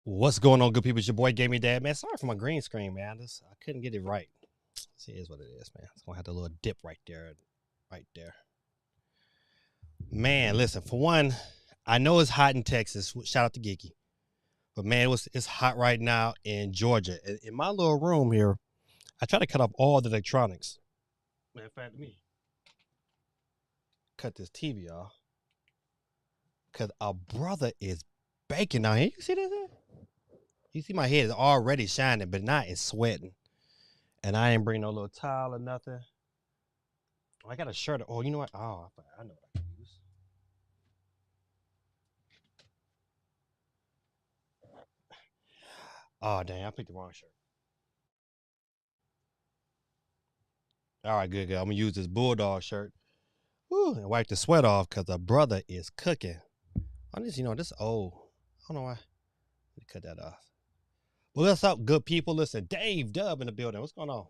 What's going on, good people? It's your boy Gaming Dad, man. Sorry for my green screen, man. I couldn't get it right. See, it is what it is, man. It's gonna have the little dip right there, right there. Man, listen. For one, I know it's hot in Texas. Shout out to Geeky, but man, it's hot right now in Georgia. In my little room here, I try to cut off all the electronics. Matter of fact, let me cut this TV off because our brother is baking down here. You see this? You see my head is already shining, but not it's sweating. And I ain't bring no little towel or nothing. Oh, I got a shirt. Oh, you know what? Oh, I know what I can use. Oh, dang, I picked the wrong shirt. All right, good. I'm gonna use this bulldog shirt. Woo, and wipe the sweat off because the brother is cooking. On this, this old. I don't know why. Let me cut that off. Well, what's up, good people? Listen, Dave Dub in the building. What's going on?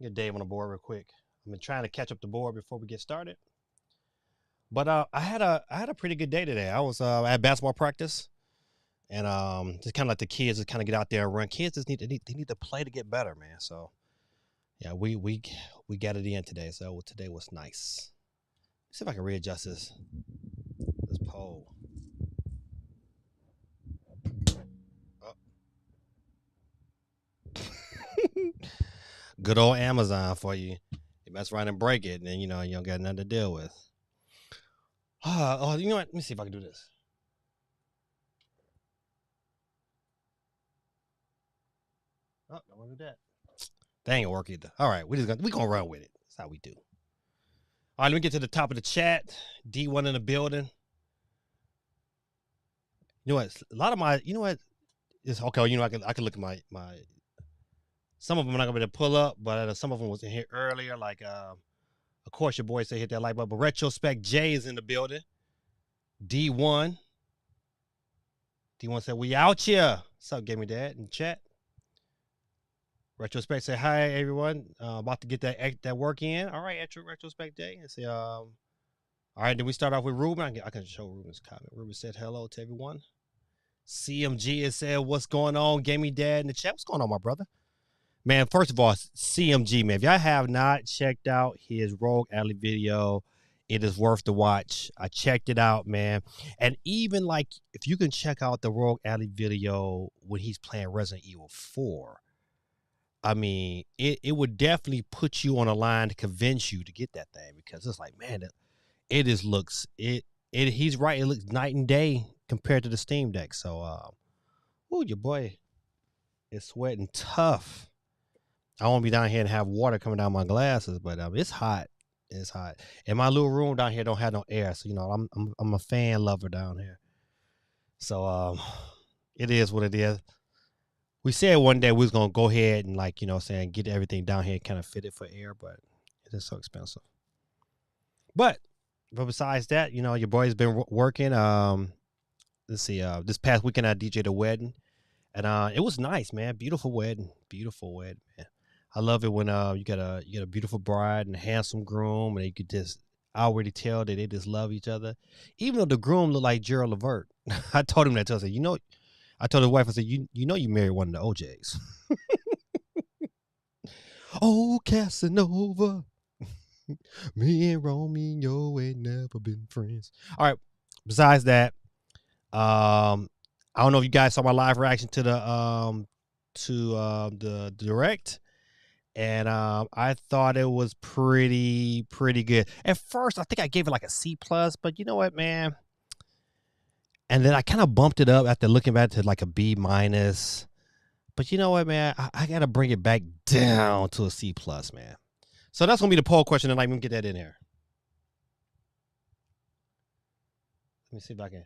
Get Dave on the board real quick. I've been trying to catch up the board before we get started. But I had a pretty good day today. I had basketball practice, and just kind of like the kids just kind of get out there and run. Kids just need to play to get better, man. So yeah, we got it in today. So today was nice. Let's see if I can readjust this pole. Oh. Good old Amazon for you. You mess around and break it, and then you don't got nothing to deal with. Oh, you know what? Let me see if I can do this. Oh, don't want to do that. That ain't gonna work either. All right, we gonna run with it. That's how we do. All right, let me get to the top of the chat. D1 in the building. You know what? A lot of my, it's okay. I can look at my. Some of them I'm not gonna be able to pull up, but some of them was in here earlier. Like, of course, your boy said hit that like button. But Retrospect J is in the building. D1. D1 said we out here. What's up, Gaming Dad in chat? Retrospect say hi everyone. About to get that work in. All right, Retrospect Day. And say all right, then we start off with Ruben. I can show Ruben's comment. Ruben said hello to everyone. CMG has said what's going on, Gaming Dad in the chat. What's going on, my brother? Man, first of all, CMG, man, if y'all have not checked out his Rogue Alley video, it is worth the watch. I checked it out, man. And even like if you can check out the Rogue Alley video when he's playing Resident Evil 4, I mean, it would definitely put you on a line to convince you to get that thing because it's like, man, he's right. It looks night and day compared to the Steam Deck. So, your boy is sweating tough. I won't be down here and have water coming down my glasses, but it's hot. It's hot. And my little room down here don't have no air, so I'm a fan lover down here. So it is what it is. We said one day we was gonna go ahead and get everything down here kind of fitted for air, but it is so expensive. But besides that, your boy's been working. Let's see. This past weekend I DJ'd a wedding, and it was nice, man. Beautiful wedding, man. I love it when you get a beautiful bride and a handsome groom, and you could just already tell that they just love each other. Even though the groom looked like Gerald Levert, I told him that. I said, I told his wife, I said, you married one of the OJs. Oh, Casanova. Me and Romeo ain't never been friends. All right. Besides that, I don't know if you guys saw my live reaction to the direct, and I thought it was pretty good. At first, I think I gave it like a C+, but you know what, man? And then I kind of bumped it up after looking back to like a B-. But you know what, man? I got to bring it back down to a C+, man. So that's going to be the poll question tonight. Let me get that in here. Let me see if I can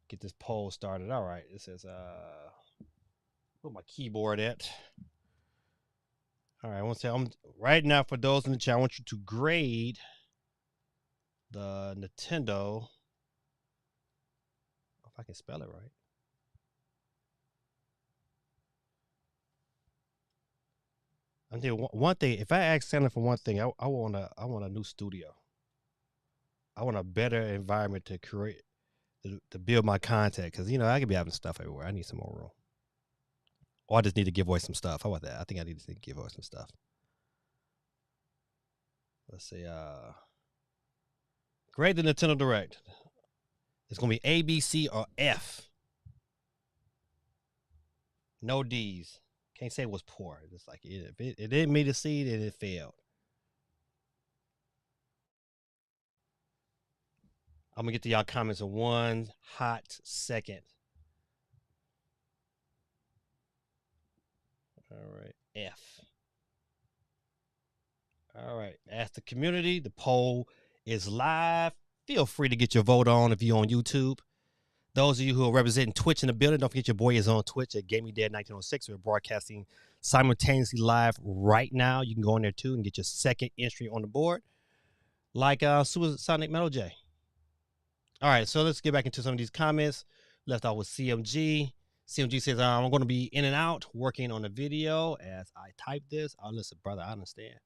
get this poll started. All right. It says, where's my keyboard at? All right. I want to say, right now, for those in the chat, I want you to grade the Nintendo. If I can spell it right. I'm telling you one thing. If I ask Santa for one thing, I want a new studio. I want a better environment to create, to build my content, because I could be having stuff everywhere. I need some more room. Or I just need to give away some stuff. How about that? I think I need to give away some stuff. Let's see. Grade the Nintendo Direct. It's gonna be A, B, C, or F. No D's. Can't say it was poor. It's like it didn't meet a C, then it failed. I'm gonna get to y'all comments in one hot second. All right, F. All right, ask the community. The poll is live. Feel free to get your vote on if you're on YouTube. Those of you who are representing Twitch in the building, don't forget your boy is on Twitch at GamingDead1906. We're broadcasting simultaneously live right now. You can go in there too and get your second entry on the board, like Supersonic Metal J. All right, so let's get back into some of these comments. Left off with CMG. CMG says, I'm going to be in and out working on a video as I type this. Oh, listen, brother, I understand.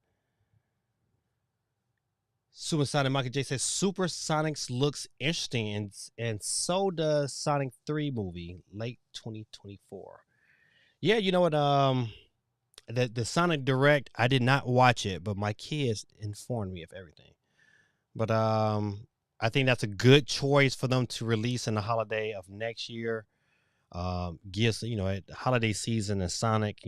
Supersonic Michael J says Supersonics looks interesting, and so does Sonic 3 movie, late 2024. Yeah, you know what? The Sonic Direct, I did not watch it, but my kids informed me of everything. But I think that's a good choice for them to release in the holiday of next year. Gives at the holiday season and Sonic,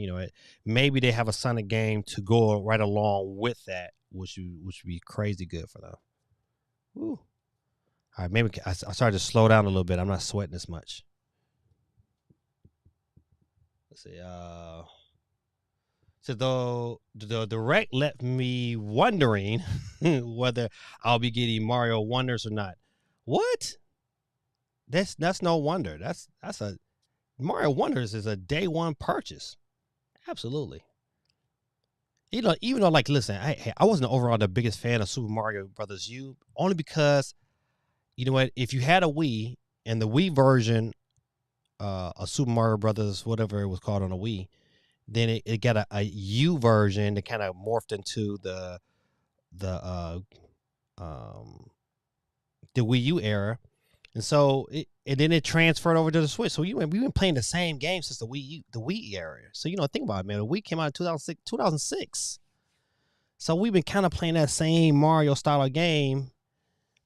maybe they have a Sonic game to go right along with that, which would be crazy good for them. Ooh. All right, maybe I started to slow down a little bit. I'm not sweating as much. Let's see. So though the direct left me wondering whether I'll be getting Mario Wonders or not. What? That's no wonder. That's a Mario Wonders is a day one purchase. Absolutely. Even though, like, listen, I wasn't overall the biggest fan of Super Mario Brothers U, only because, you know what, if you had a Wii and the Wii version of Super Mario Brothers, whatever it was called on a Wii, then it got a U version that kind of morphed into the Wii U era. And so and then it transferred over to the Switch. So we've been playing the same game since the Wii era. So think about it, man. The Wii came out in 2006. So we've been kind of playing that same Mario style of game,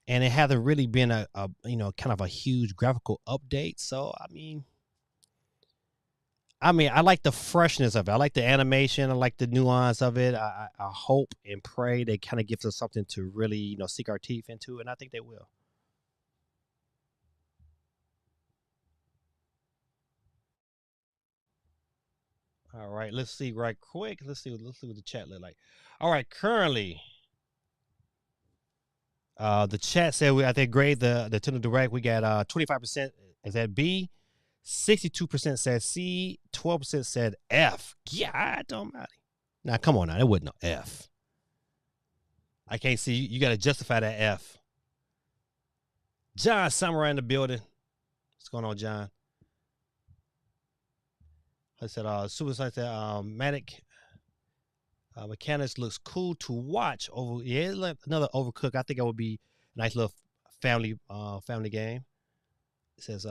and it hasn't really been a kind of a huge graphical update. So I like the freshness of it. I like the animation. I like the nuance of it. I hope and pray they kind of gives us something to really sink our teeth into, and I think they will. All right, let's see right quick. Let's see what the chat look like. All right, currently, the chat said I think grade the Nintendo Direct. We got 25% is at B, 62% said C, 12% said F. Yeah, don't matter. Now come on, now it wasn't no F. I can't see. You got to justify that F. John Samurai in the building. What's going on, John? I said, Suicide said, Manic Mechanics looks cool to watch. Another Overcooked. I think it would be a nice little family game. It says,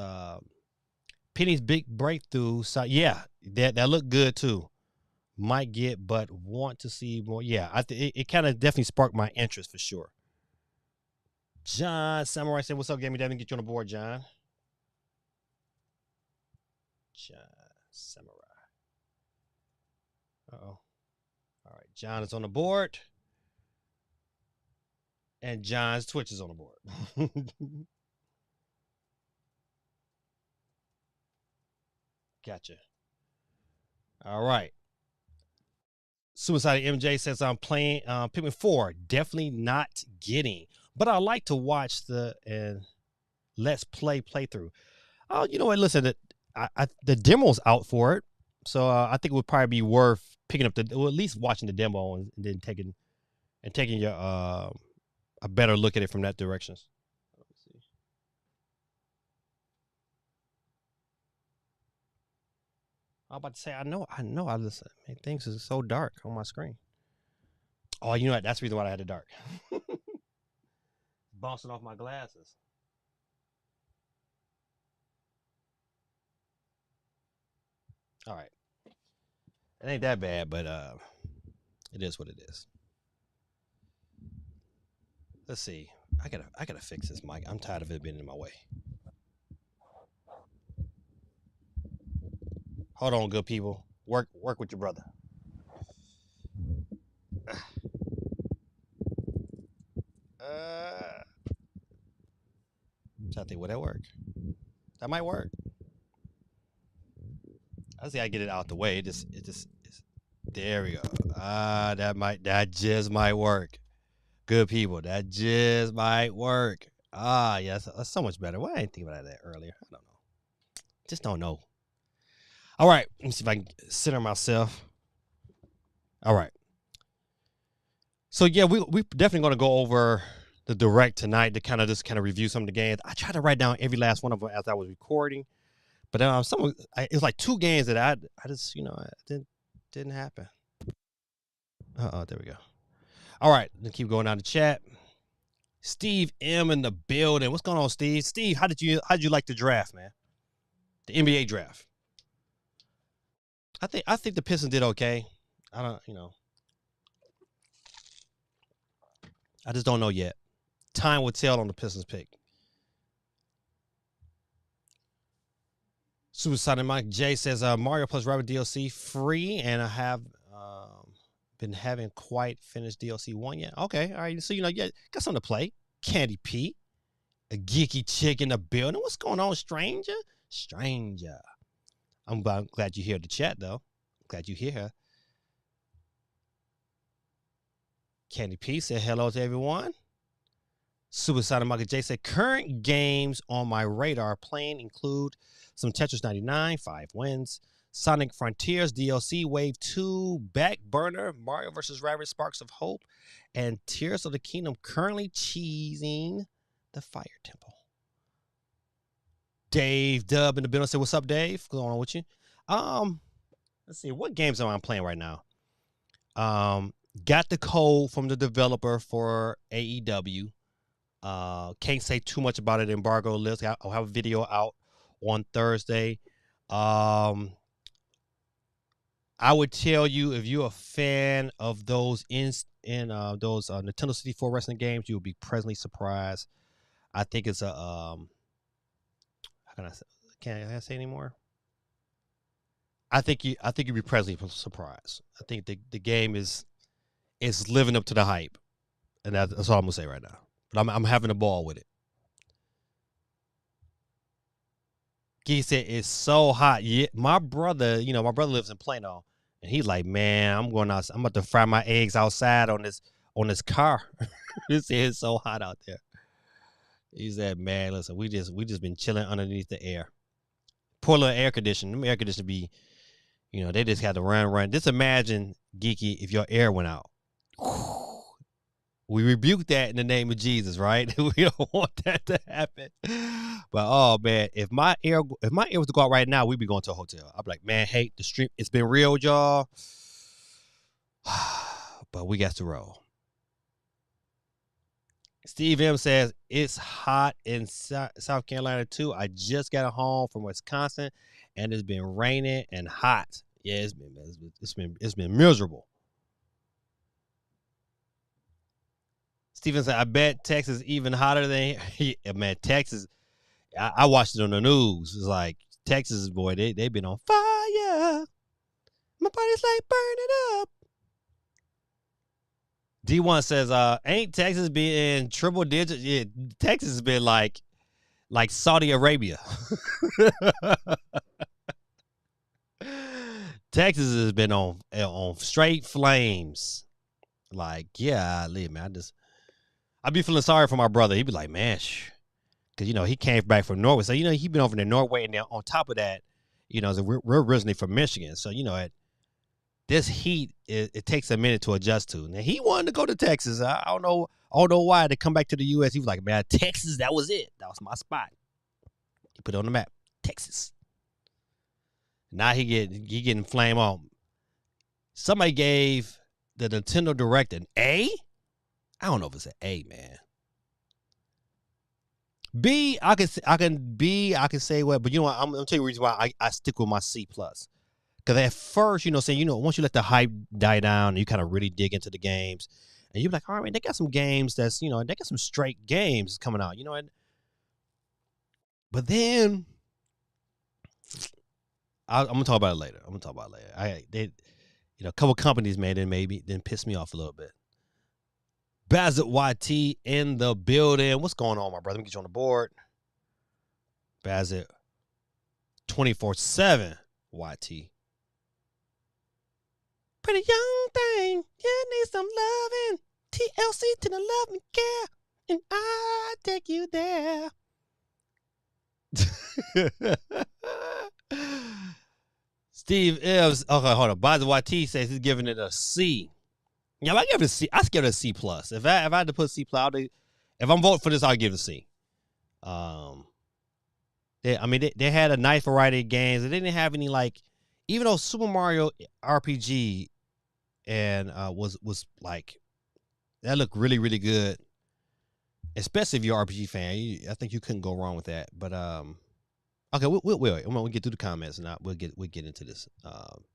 Penny's Big Breakthrough. So yeah, that looked good too. Might get, but want to see more. Yeah, it kind of definitely sparked my interest for sure. John Samurai said, "What's up, Gaming Devin? Get you on the board, John." John Samurai. Uh-oh. All right, John is on the board. And John's Twitch is on the board. Gotcha. All right. Suicide MJ says I'm playing Pikmin 4. Definitely not getting, but I like to watch the Let's Play playthrough. Oh, you know what? Listen, the demo's out for it, so I think it would probably be worth picking up at least watching the demo and then taking your a better look at it from that direction. Let me see. I'm about to say I know. I listen. Man, things is so dark on my screen. Oh, you know what? That's the reason why I had it dark. Bouncing off my glasses. All right. It ain't that bad, but it is what it is. Let's see. I gotta fix this mic. I'm tired of it being in my way. Hold on, good people. Work with your brother. So I think, will that work? That might work. I see I get it out the way. It just there we go. That just might work. Good people, that just might work. Yes, that's so much better. Why I didn't think about that earlier? I don't know. Just don't know. All right, let me see if I can center myself. All right. So yeah, we definitely going to go over the direct tonight to kind of review some of the games. I tried to write down every last one of them as I was recording, but it was like 2 games that I just didn't happen. There we go. All right, let's keep going down the chat. Steve M in the building. What's going on, Steve? Steve, how did you like the draft, man? The NBA draft. I think the Pistons did okay. I just don't know yet. Time will tell on the Pistons pick. Suicide Mike J says Mario plus Rabbit DLC free, and I have been having quite finished DLC 1 yet. Okay, all right. So got something to play. Candy P, a geeky chick in the building. What's going on, stranger? Stranger. I'm glad you hear the chat though. Glad you hear her. Candy P said hello to everyone. Suicide Market J said current games on my radar playing include some Tetris 99, 5 wins, Sonic Frontiers DLC Wave 2, Back Burner, Mario vs. Rabbids Sparks of Hope, and Tears of the Kingdom, currently cheesing the Fire Temple. Dave Dub in the building said, what's up, Dave? What's going on with you? Let's see, what games am I playing right now? Got the code from the developer for AEW. Can't say too much about it. Embargo list. I'll have a video out on Thursday. I would tell you, if you're a fan of those those Nintendo 64 wrestling games, you'll be pleasantly surprised. I think it's a how can I say? Can't I say anymore? I think you'd be pleasantly surprised. I think the game is living up to the hype, and that's all I'm gonna say right now. But I'm having a ball with it. He said it's so hot. Yeah, my brother lives in Plano, and he's like, man, I'm about to fry my eggs outside on this car. It's so hot out there. He said, man, listen, we just been chilling underneath the air. Poor little air conditioning. Air conditioning be, they just had to run. Just imagine, Geeky, if your air went out. We rebuke that in the name of Jesus, right? We don't want that to happen. But oh man, if my air was to go out right now, we'd be going to a hotel. I'd be like, man, hey, the stream, it's been real, y'all. But we got to roll. Steve M says it's hot in South Carolina too. I just got home from Wisconsin, and it's been raining and hot. Yeah, it's been miserable. Steven said, I bet Texas is even hotter than man, Texas. I watched it on the news. It's like Texas, boy, they've been on fire. My body's like burning up. D1 says, ain't Texas been triple digits? Yeah, Texas has been like Saudi Arabia. Texas has been on straight flames. Like, yeah, man, I'd be feeling sorry for my brother. He'd be like, man, because, he came back from Norway. So, he'd been over in Norway. And then on top of that, we're originally from Michigan. So, this heat, it takes a minute to adjust to. Now, he wanted to go to Texas. I don't know why. To come back to the U.S., he was like, man, Texas, that was it. That was my spot. He put it on the map. Texas. Now he getting flame on. Somebody gave the Nintendo Direct an A? I don't know if it's an A, man. B, I can say what, but I'm gonna tell you the reason why I stick with my C+. Because Because at first, once you let the hype die down and you kind of really dig into the games, and you're like, all right, they got some games they got some straight games coming out, but then I'm gonna talk about it later. A couple companies, man, then piss me off a little bit. Bazit YT in the building. What's going on, my brother? Let me get you on the board. Bazit 24/7 YT. Pretty young thing, you need some loving. TLC to the love me care, and I take you there. Steve Evans. Okay, hold on. Bazit YT says he's giving it a C. Yeah, I give it a C. I give it a C plus. If I had to put C plus, if I'm voting for this, I'll give it a C. They had a nice variety of games. They didn't have any even though Super Mario RPG and was like that looked really, really good, especially if you're an RPG fan. I think you couldn't go wrong with that. But okay, we'll get through the comments and we'll get into this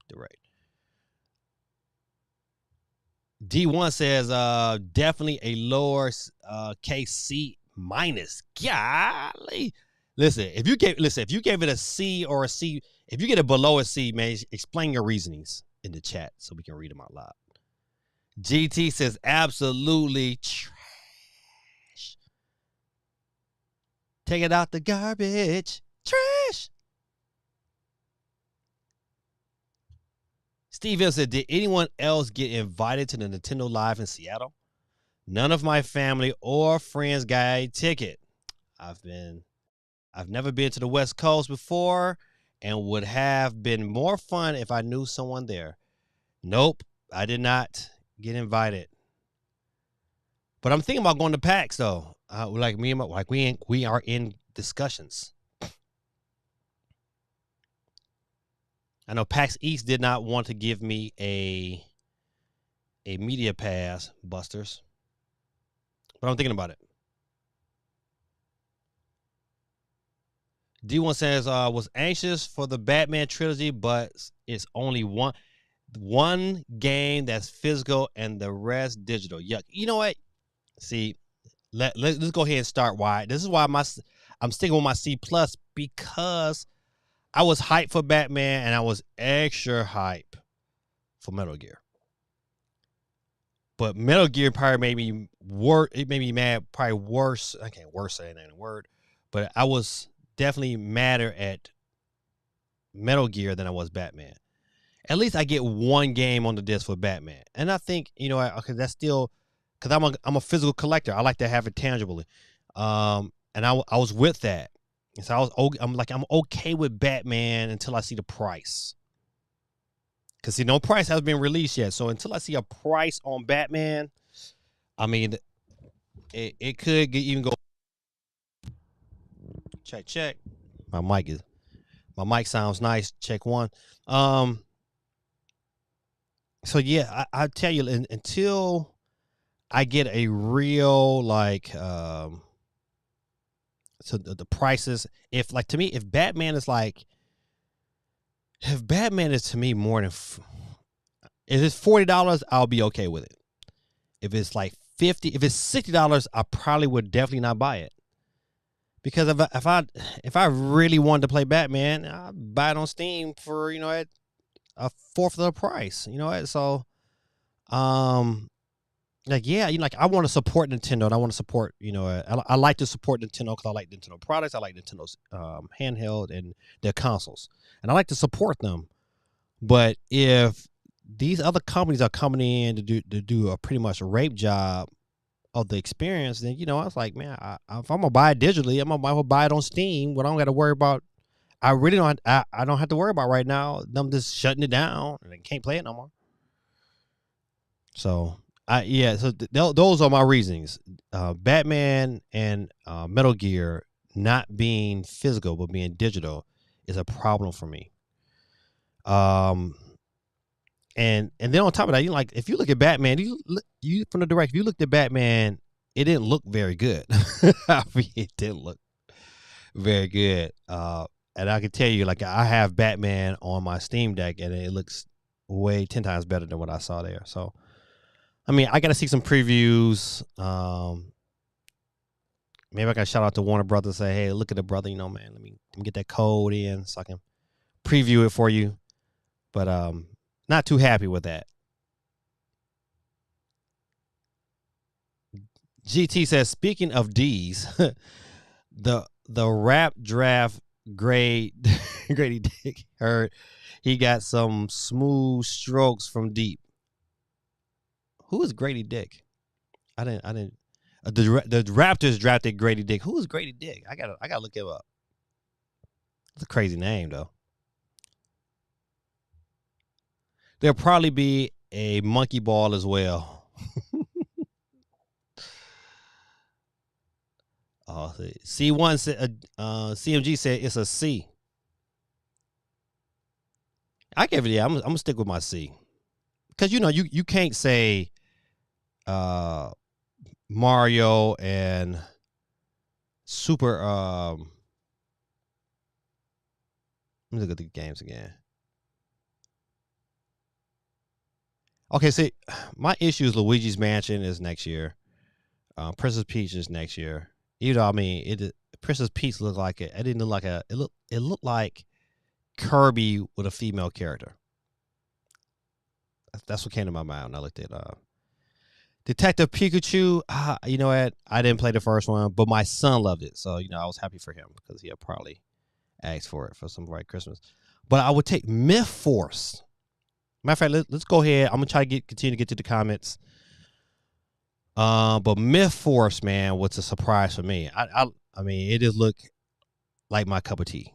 direct. D1 says definitely a lower KC minus. Golly. Listen, if you gave it a C or a C, if you get it below a C, man, explain your reasonings in the chat so we can read them out loud. GT says absolutely trash. Take it out the garbage. Trash. Steve Hill said, did anyone else get invited to the Nintendo Live in Seattle? None of my family or friends got a ticket. I've never been to the West Coast before and would have been more fun if I knew someone there. Nope, I did not get invited. But I'm thinking about going to PAX though. We are in discussions. I know PAX East did not want to give me a media pass, Busters. But I'm thinking about it. D1 says, was anxious for the Batman trilogy, but it's only one game that's physical and the rest digital. Yuck. You know what? See, let's go ahead and start why. This is why I'm sticking with my C plus, because I was hyped for Batman and I was extra hype for Metal Gear. But Metal Gear probably made me it made me mad, probably worse. I can't worse say that in a word, but I was definitely madder at Metal Gear than I was Batman. At least I get one game on the disc for Batman, and I think okay, that's still because I'm a physical collector. I like to have it tangibly, and I was with that, and so I'm okay with Batman until I see the price. Because no price has been released yet, so until I see a price on Batman, I mean, it could even go. Check. My mic sounds nice. Check one. So yeah, I tell you, until I get a real so the prices. If Batman is to me more than, if it's $40, I'll be okay with it. If it's $50, if it's $60, I probably would definitely not buy it. Because if I really wanted to play Batman, I'd buy it on Steam for at a fourth of the price. So I want to support Nintendo, and I want to support I like to support Nintendo because I like Nintendo products. I like Nintendo's handheld and their consoles, and I like to support them. But if these other companies are coming in to do a pretty much rape job of the experience, then I was like, man, if I'm gonna buy it digitally, I'm gonna buy it on Steam. But I don't got to worry about. I really don't. I don't have to worry about right now them just shutting it down and they can't play it no more. So those are my reasons. Batman and Metal Gear not being physical but being digital is a problem for me. And then on top of that, if you look at Batman, you from the direct, if you looked at Batman, it didn't look very good. I mean, it didn't look very good. And I can tell you, like, I have Batman on my Steam Deck, and it looks way 10 times better than what I saw there. So, I mean, I got to see some previews. Maybe I can shout out to Warner Brothers, say, hey, look at the brother, man, let me get that code in so I can preview it for you. But not too happy with that. GT says, speaking of D's, the rap draft grade Grady Dick heard he got some smooth strokes from deep. Who is Grady Dick? I didn't. The Raptors drafted Grady Dick. Who is Grady Dick? I gotta look him up. It's a crazy name though. There'll probably be a monkey ball as well. Oh, C1 said, CMG said it's a C. I give it. I'm gonna stick with my C, because you can't say Mario and Super. Let me look at the games again. Okay, see, my issue is Luigi's Mansion is next year. Princess Peach is next year. You know, I mean, Princess Peach looked like it. It didn't look like it looked like Kirby with a female character. That's what came to my mind when I looked at Detective Pikachu. You know what? I didn't play the first one, but my son loved it, so I was happy for him because he'll probably ask for it for some right Christmas. But I would take Myth Force. Matter of fact, let's go ahead. I'm gonna try to continue to get to the comments. But Myth Force, man, was a surprise for me. I mean, it just looked like my cup of tea.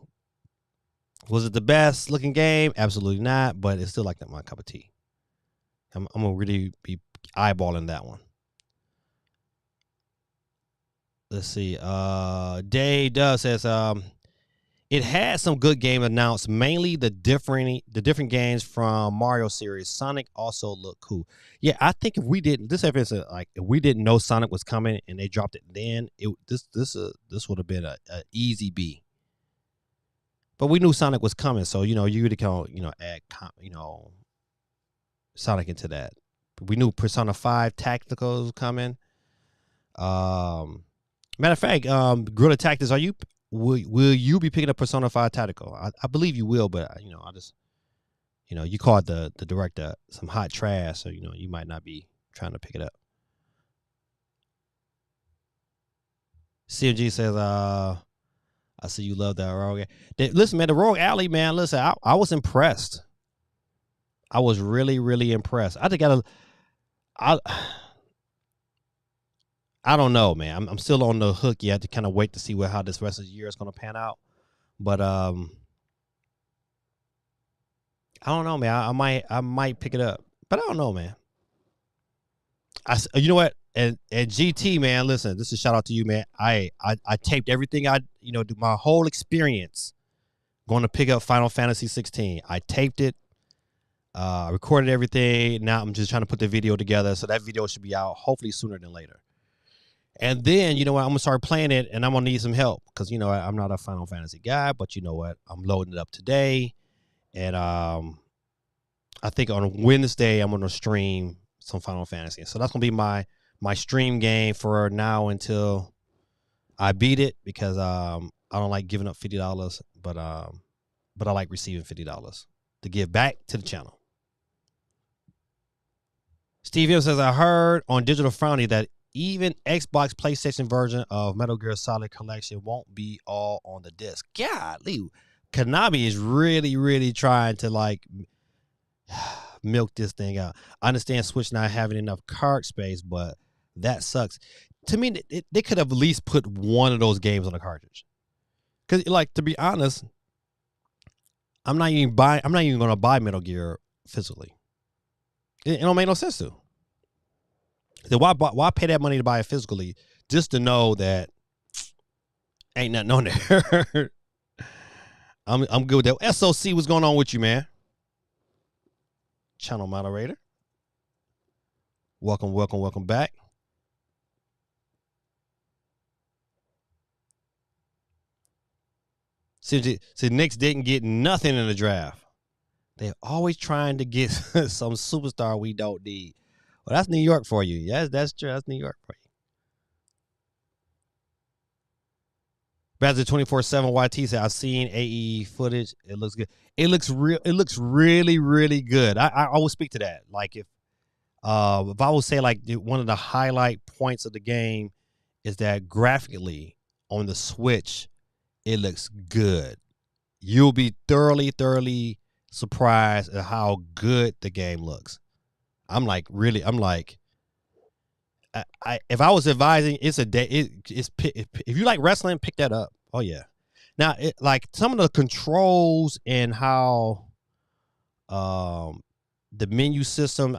Was it the best looking game? Absolutely not, but it's still like my cup of tea. I'm gonna really be eyeballing that one. Let's see. Dave Dove says it had some good game announced, mainly the different games from Mario series. Sonic also looked cool. Yeah, I think if we didn't, this evidence like if we didn't know Sonic was coming and they dropped it, then this would have been a easy B. But we knew Sonic was coming, so you would add Sonic into that. We knew Persona 5 Tactical was coming. Matter of fact, Guerrilla Tactics, will you be picking up Persona 5 Tactical? I believe you will, but I just you called the director some hot trash, so you might not be trying to pick it up. CMG says, I see you love that Rogue. Listen, man, the Rogue Alley, man. Listen, I was impressed. I was really, really impressed. I think I don't know, man. I'm still on the hook. You have to kind of wait to see how this rest of the year is going to pan out. But I don't know, man. I might pick it up, but I don't know, man. You know what? And GT, man, listen, this is a shout out to you, man. I taped everything do my whole experience going to pick up Final Fantasy 16. I taped it. I recorded everything. Now I'm just trying to put the video together, so that video should be out hopefully sooner than later. And then, you know what, I'm going to start playing it, and I'm going to need some help because, I'm not a Final Fantasy guy, but you know what? I'm loading it up today. And I think on Wednesday, I'm going to stream some Final Fantasy. So that's going to be my stream game for now until I beat it because I don't like giving up $50, but I like receiving $50 to give back to the channel. Steve M says, I heard on Digital Foundry that even Xbox PlayStation version of Metal Gear Solid Collection won't be all on the disc. Golly, Konami is really, really trying to milk this thing out. I understand Switch not having enough card space, but that sucks. To me, they could have at least put one of those games on a cartridge. Because, to be honest, I'm not even going to buy Metal Gear physically. It don't make no sense to. Then why pay that money to buy it physically just to know that ain't nothing on there? I'm good with that. SOC, what's going on with you, man? Channel moderator. Welcome back. See, Knicks didn't get nothing in the draft. They're always trying to get some superstar we don't need. Well, that's New York for you. Yes, that's true. That's New York for you. Back to 24/7 YT said, I've seen AE footage. It looks good. It looks real. It looks really, really good. I always speak to that. Like if I would say like one of the highlight points of the game is that graphically on the Switch, it looks good. You'll be thoroughly surprised at how good the game looks. I'm like, if I was advising, it's a day. If you like wrestling, pick that up. Oh yeah. Now, like some of the controls and how, the menu system,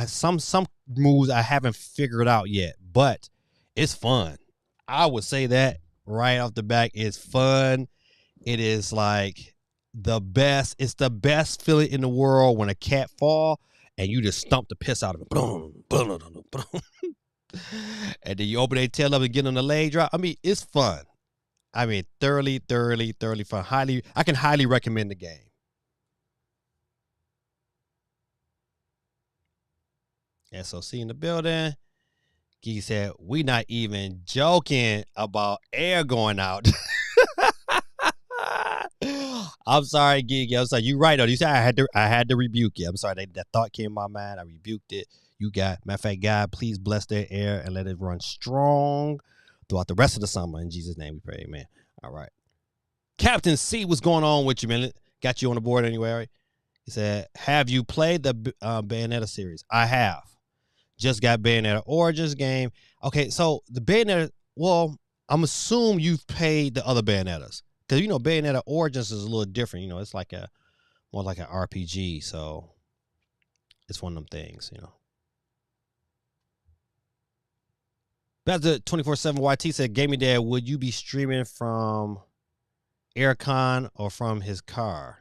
some moves I haven't figured out yet, but it's fun. I would say that right off the back, it's fun. It is like the best. It's the best feeling in the world when a cat fall and you just stomp the piss out of it. Boom, boom, boom, boom. And then you open their tail up and get on the leg drop. I mean, it's fun. I mean, thoroughly fun. I can highly recommend the game. SOC in the building. Geek said, we not even joking about air going out. I'm sorry, Geek. I'm sorry. You're right, though. You said I had to rebuke you. I'm sorry. That thought came in my mind. I rebuked it. Matter of fact, God, please bless their air and let it run strong throughout the rest of the summer. In Jesus' name we pray, amen. All right. Captain C, what's going on with you, man? Got you on the board anyway, right? He said, have you played the Bayonetta series? I have. Just got Bayonetta Origins game. Okay, so the Bayonetta, well, I'm assuming you've played the other Bayonettas. Because, Bayonetta Origins is a little different. It's like more like an RPG. So it's one of them things, Back to 24/7 YT said, Gaming Dad, would you be streaming from Aircon or from his car?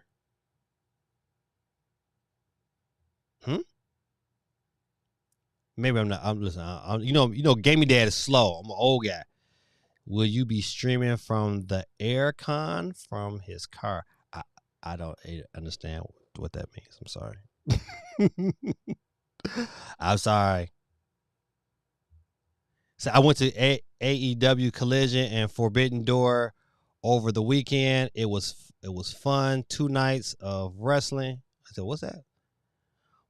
Maybe I'm not. I'm listening. Gaming Dad is slow. I'm an old guy. Will you be streaming from the Aircon from his car? I don't understand what that means. I'm sorry. I'm sorry. So I went to AEW Collision and Forbidden Door over the weekend. It was fun. 2 nights of wrestling. I said, what's that?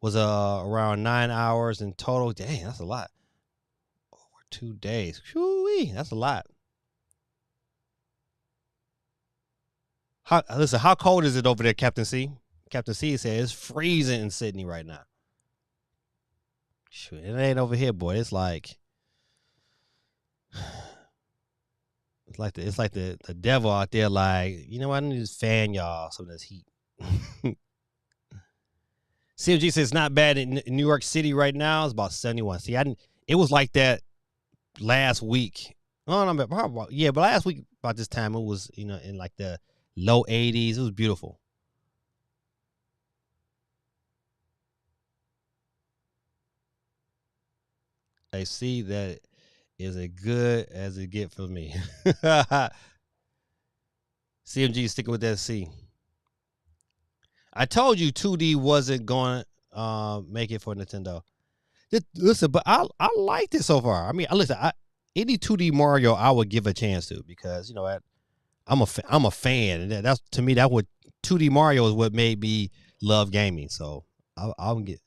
Was around 9 hours in total. Dang, that's a lot. Over 2 days. Whew-wee, that's a lot. How cold is it over there, Captain C? Captain C said it's freezing in Sydney right now. Shoot, it ain't over here, boy. It's like the devil out there. Like, you know what? I need to fan y'all some of this heat. CMG says it's not bad in New York City right now. It's about 71. See, it was like that last week. Oh no, yeah, but last week about this time it was in like the low 80s. It was beautiful. I see that is as good as it get for me. CMG sticking with that C. I told you 2D wasn't going to make it for Nintendo. Listen, but I liked it so far. I mean, listen, any 2D Mario I would give a chance to because I'm a fan, and that's to me that what 2D Mario is what made me love gaming. So I'll get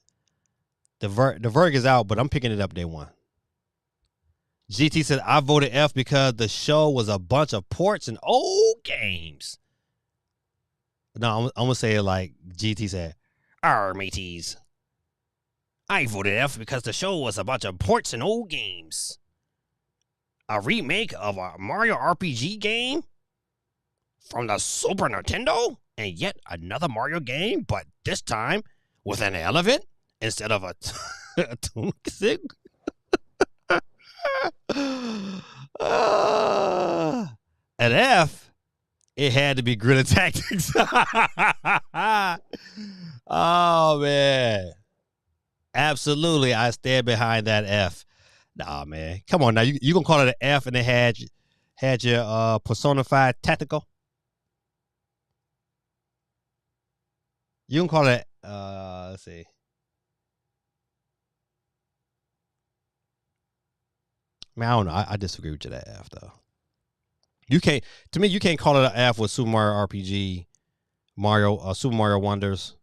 the verdict is out, but I'm picking it up day one. GT said I voted F because the show was a bunch of ports and old games. No, I'm gonna say it like GT said. Mateys. I voted F because the show was a bunch of ports and old games. A remake of a Mario RPG game from the Super Nintendo, and yet another Mario game, but this time with an elephant instead of a Toonk. At F, it had to be Guerrilla Tactics. Oh, man. Absolutely, I stand behind that F. Nah, man. Come on now. You going to call it an F and it had your Persona 5 Tactical? You can call it. Let's see. Man, I don't know. I disagree with you that F though. You can't. To me, you can't call it an F with Super Mario RPG, Super Mario Wonders,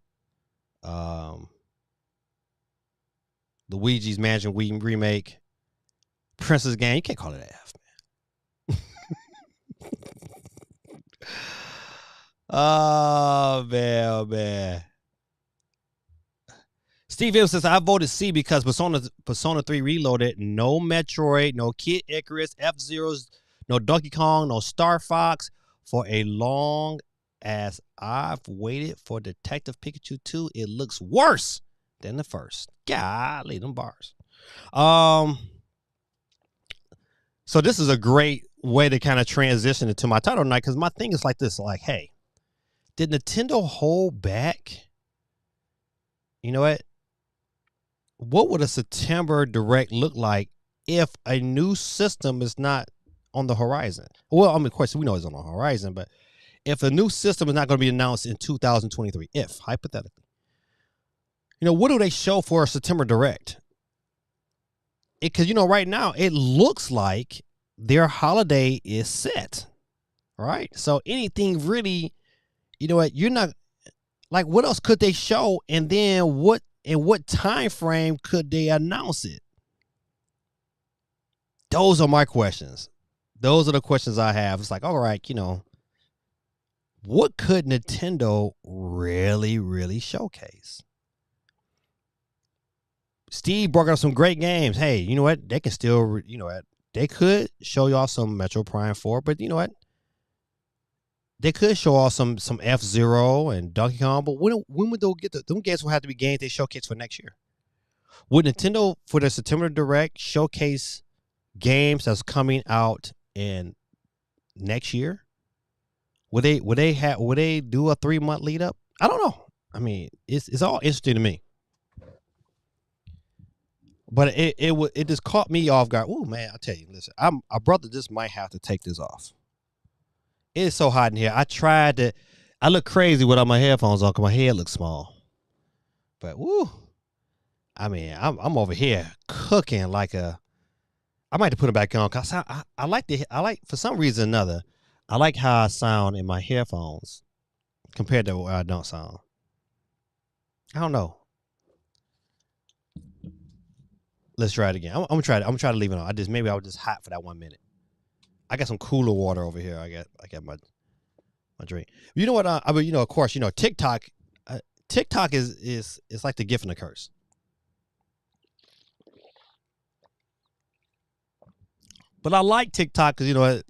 Luigi's Mansion Wii remake, Princess Game. You can't call it an F, man. Oh man. Steve Hill says, I voted C because Persona 3 Reloaded, no Metroid, no Kid Icarus, F-Zeros, no Donkey Kong, no Star Fox. For a long as I've waited for Detective Pikachu 2, it looks worse than the first. Golly, them bars. So this is a great way to kind of transition into my title tonight, because my thing is like this, like, hey, did Nintendo hold back? You know what? What would a September Direct look like if a new system is not on the horizon? Well, I mean, of course, we know it's on the horizon, but if a new system is not going to be announced in 2023, if, hypothetically, you know, what do they show for a September Direct? Because, you know, right now, it looks like their holiday is set, right? So anything really, you know what, you're not, like, what else could they show? And then what time frame could they announce it? Those are my questions. Those are the questions I have. It's like, all right, you know, what could Nintendo really, really showcase? Steve brought up some great games. Hey, you know what? They can still, you know what? They could show y'all some Metro Prime 4, but you know what? They could show off some F-Zero and Donkey Kong, but when would they get them games will have to be games they showcase for next year? Would Nintendo, for the September Direct, showcase games that's coming out in next year? Would they do a 3-month lead up? I don't know. I mean, it's all interesting to me. But it just caught me off guard. Oh man, I tell you, listen, our brother just might have to take this off. It's so hot in here. I look crazy without my headphones on because my head looks small. But woo, I mean, I'm over here cooking like a. I might have to put it back on because I like for some reason or another, I like how I sound in my headphones compared to where I don't sound. I don't know. Let's try it again. I'm gonna try to leave it on. Maybe I was just hot for that 1 minute. I got some cooler water over here. I got my drink. You know what? I mean, you know, of course, you know, TikTok. TikTok is like the gift and the curse. But I like TikTok because, you know,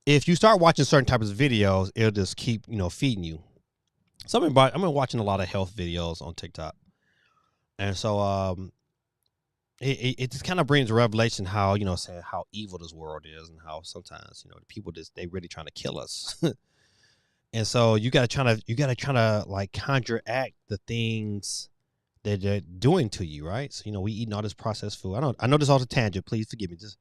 if you start watching certain types of videos, it'll just keep, you know, feeding you. So I've been watching a lot of health videos on TikTok, and so it just kind of brings a revelation how, you know, saying how evil this world is and how sometimes, you know, the people they really trying to kill us. And so you gotta try to like counteract the things that they're doing to you, right? So, you know, we eating all this processed food. I know this all a tangent. Please forgive me. Just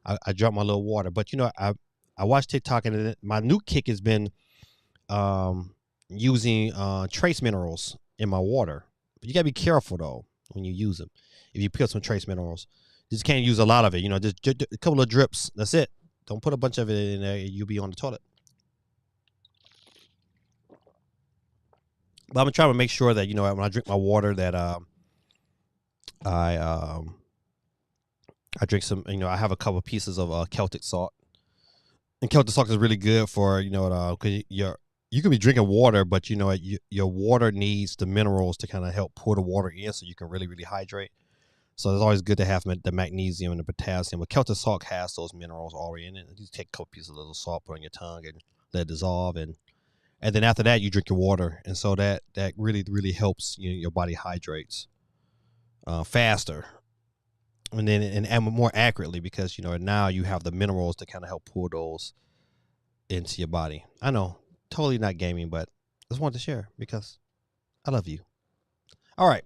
I dropped my little water, but you know, I watch TikTok, and my new kick has been using trace minerals in my water. But you gotta be careful though when you use them. If you put some trace minerals, you just can't use a lot of it. You know, just a couple of drips. That's it. Don't put a bunch of it in there. You'll be on the toilet. But I'm trying to make sure that, you know, when I drink my water, that I drink some. You know, I have a couple of pieces of Celtic salt, and Celtic salt is really good for, you know, because you can be drinking water, but you know your water needs the minerals to kind of help pour the water in, so you can really, really hydrate. So it's always good to have the magnesium and the potassium. But Celtic salt has those minerals already in it. You take a couple pieces of little salt, put on your tongue, and let it dissolve, and then after that you drink your water, and so that really, really helps your body hydrates faster, and then and more accurately, because, you know, now you have the minerals to kind of help pour those into your body. I know, totally not gaming, but I just wanted to share because I love you. All right.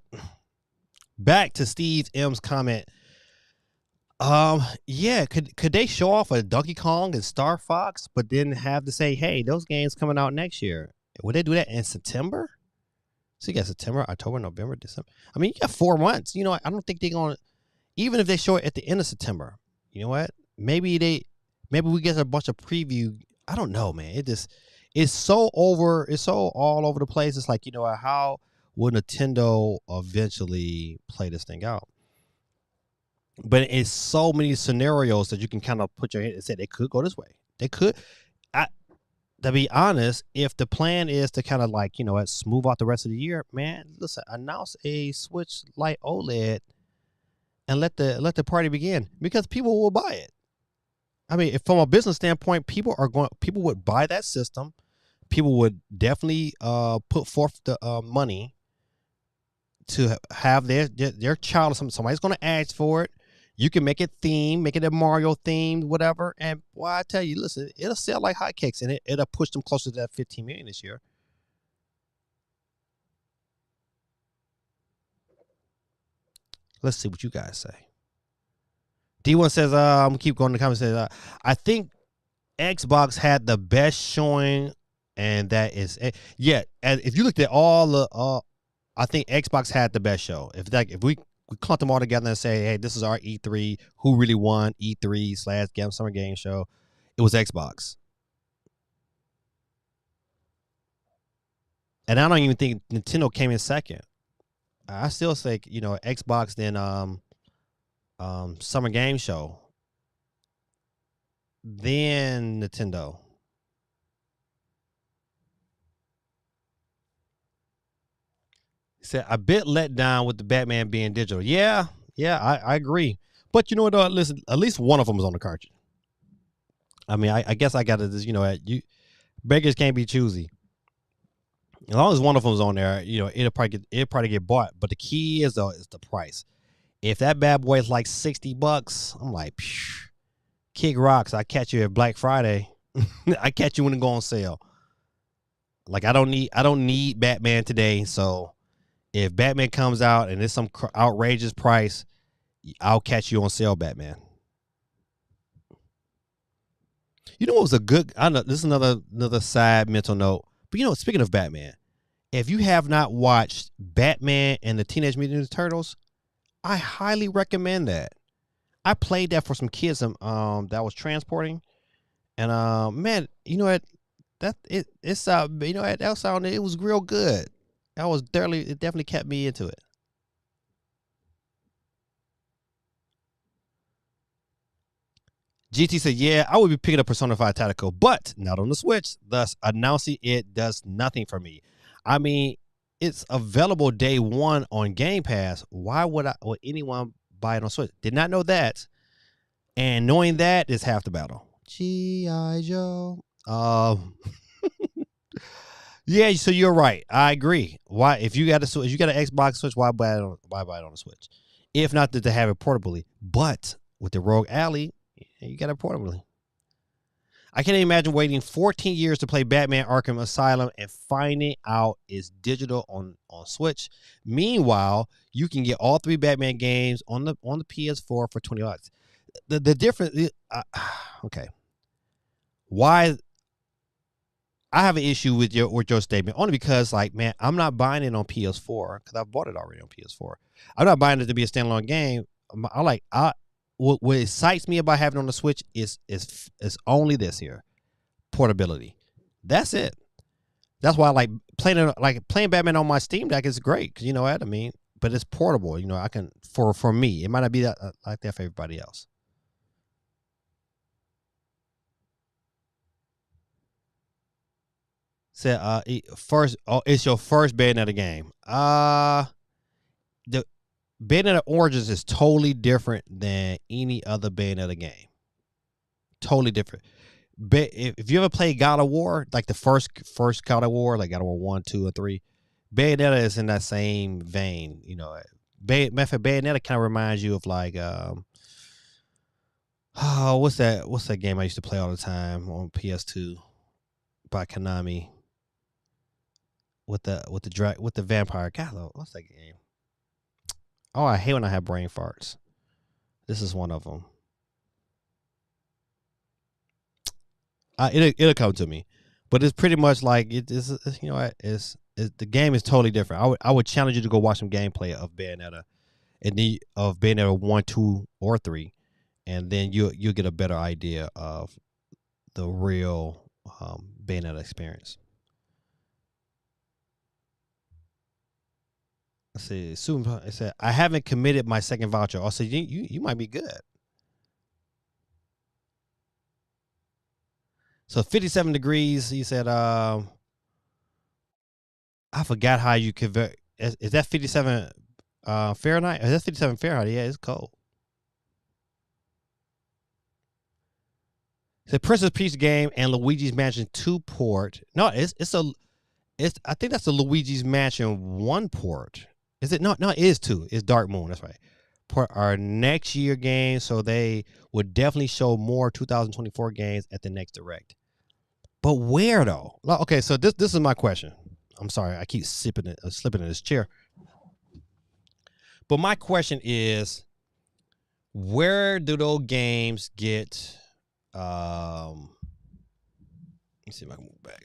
Back to Steve M's comment. Yeah, could they show off a Donkey Kong and Star Fox, but then have to say, hey, those games coming out next year? Would they do that in September? So you got September, October, November, December. I mean, you got 4 months. You know, I don't think they're going to, even if they show it at the end of September, you know what? Maybe we get a bunch of preview. I don't know, man. It's so all over the place. It's like, you know, how will Nintendo eventually play this thing out? But it's so many scenarios that you can kind of put your head and say they could go this way. They could. To be honest, if the plan is to kind of like, you know, smooth out the rest of the year, man, listen, announce a Switch Lite OLED and let the party begin, because people will buy it. I mean, if from a business standpoint, people would buy that system. People would definitely put forth the money to have their child or somebody's going to ask for it. You can make it themed, make it a Mario themed, whatever. And well, I tell you, listen, it'll sell like hotcakes, and it'll push them closer to that 15 million this year. Let's see what you guys say. D1 says, I'm gonna keep going in the comments. Says, I think Xbox had the best showing, and that is yeah. And if you looked at all the, I think Xbox had the best show. If we clump them all together and say, hey, this is our E3, who really won E3 / Summer Game Show, it was Xbox. And I don't even think Nintendo came in second. I still say, you know, Xbox, then Summer Game Show, then Nintendo. He said, a bit let down with the Batman being digital. Yeah, I agree. But you know what, listen, at least one of them was on the cartridge. I mean, I guess I got to, you know, beggars can't be choosy. As long as one of them is on there, you know, it'll probably get bought. But the key is the price. If that bad boy is like $60, I'm like, kick rocks. I catch you at Black Friday. I catch you when it go on sale. Like I don't need Batman today. So if Batman comes out and it's some outrageous price, I'll catch you on sale, Batman. You know what was a good? I know this is another side mental note. But you know, speaking of Batman, if you have not watched Batman and the Teenage Mutant Ninja Turtles, I highly recommend that. I played that for some kids that I was transporting, and man, you know what? It was real good. It definitely kept me into it. GT said, yeah, I would be picking up Persona 5 Tactical, but not on the Switch. Thus, announcing it does nothing for me. I mean, it's available day one on Game Pass. Why would anyone buy it on Switch? Did not know that. And knowing that is half the battle. G.I. Joe. Yeah, so you're right. I agree. Why, if you got an Xbox Switch, why buy it on the Switch? If not to have it portably. But with the Rogue Ally, you got it portably. I can't imagine waiting 14 years to play Batman Arkham Asylum and finding out it's digital on Switch. Meanwhile, you can get all 3 Batman games on the PS4 for $20. The difference, okay. Why? I have an issue with your statement only because, like, man, I'm not buying it on PS4 because I bought it already on PS4. I'm not buying it to be a standalone game. What excites me about having it on the Switch is only this here, portability. That's it. That's why I like playing Batman on my Steam Deck is great because, you know what I mean. But it's portable. You know, I can for me. It might not be that like that for everybody else. Said it's your first Bayonetta game. The Bayonetta Origins is totally different than any other Bayonetta game. Totally different. If you ever played God of War, like the first God of War, like God of War 1, 2, and 3, Bayonetta is in that same vein. You know, Bayonetta kind of reminds you of like what's that game I used to play all the time on PS2 by Konami with the vampire. God, what's that game? Oh, I hate when I have brain farts. This is one of them. It'll come to me, but it's pretty much like it's you know it's the game is totally different. I would challenge you to go watch some gameplay of Bayonetta, of Bayonetta 1, 2, or 3, and then you'll get a better idea of the real Bayonetta experience. Let's see. It said, I haven't committed my second voucher. Also, you might be good. So 57 degrees. He said, I forgot how you convert. Is that 57 Fahrenheit? Is that 57 Fahrenheit? Yeah, it's cold. The Princess Peach game and Luigi's Mansion 2 port. No, I think that's the Luigi's Mansion 1 port. Is it? No, it is 2. It's Dark Moon. That's right. Port our next year game, so they would definitely show more 2024 games at the next Direct. But where though? Okay, so this is my question. I'm sorry, I keep slipping in this chair. But my question is, where do those games get? Let me see if I can move back.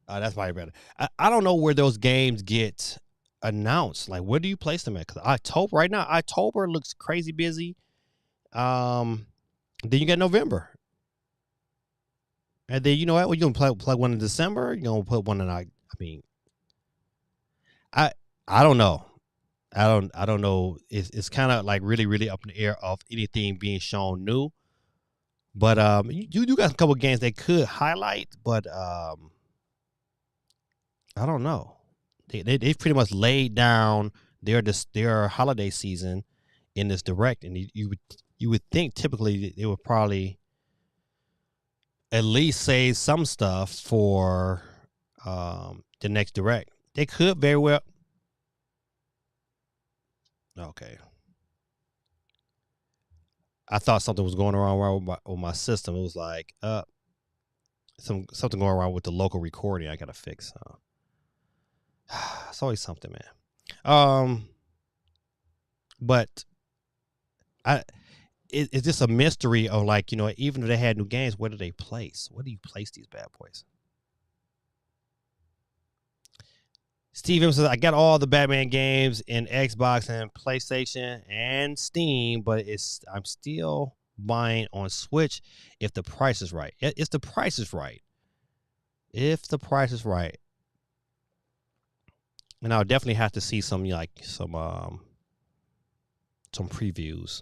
That's probably better. I don't know where those games get announced. Like, where do you place them at? Because October looks crazy busy. Then you got November. And then you know what? Well, you're gonna plug one in December. You're gonna put one in. I don't know. I don't know. It's kind of like really, really up in the air of anything being shown new. But you do got a couple of games they could highlight, but I don't know. They've pretty much laid down their holiday season in this Direct, and you would think typically they would probably at least say some stuff for the next Direct. They could very well. Okay. I thought something was going wrong with my system. It was like something going wrong with the local recording I gotta fix. It's always something, man. But it's just a mystery of, like, you know, even if they had new games, where do they place? Where do you place these bad boys? Steve M says, I got all the Batman games in Xbox and PlayStation and Steam, but I'm still buying on Switch if the price is right. If the price is right. If the price is right. And I'll definitely have to see some previews.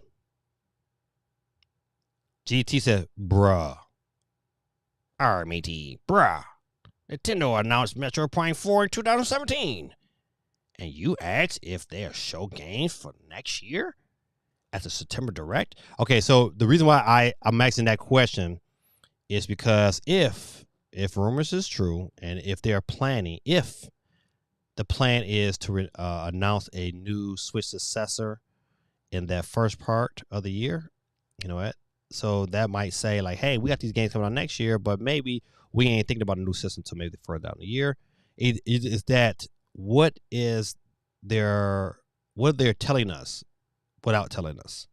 GT said, bruh. RMAT, bruh. Nintendo announced Metroid Prime 4 in 2017. And you asked if they'll show games for next year at the September Direct? Okay, so the reason why I'm asking that question is because if rumors is true, and if they're planning, if the plan is to announce a new Switch successor in that first part of the year, you know what? So that might say, like, hey, we got these games coming out next year, but maybe we ain't thinking about a new system until maybe further down the year. Is that what they're telling us without telling us?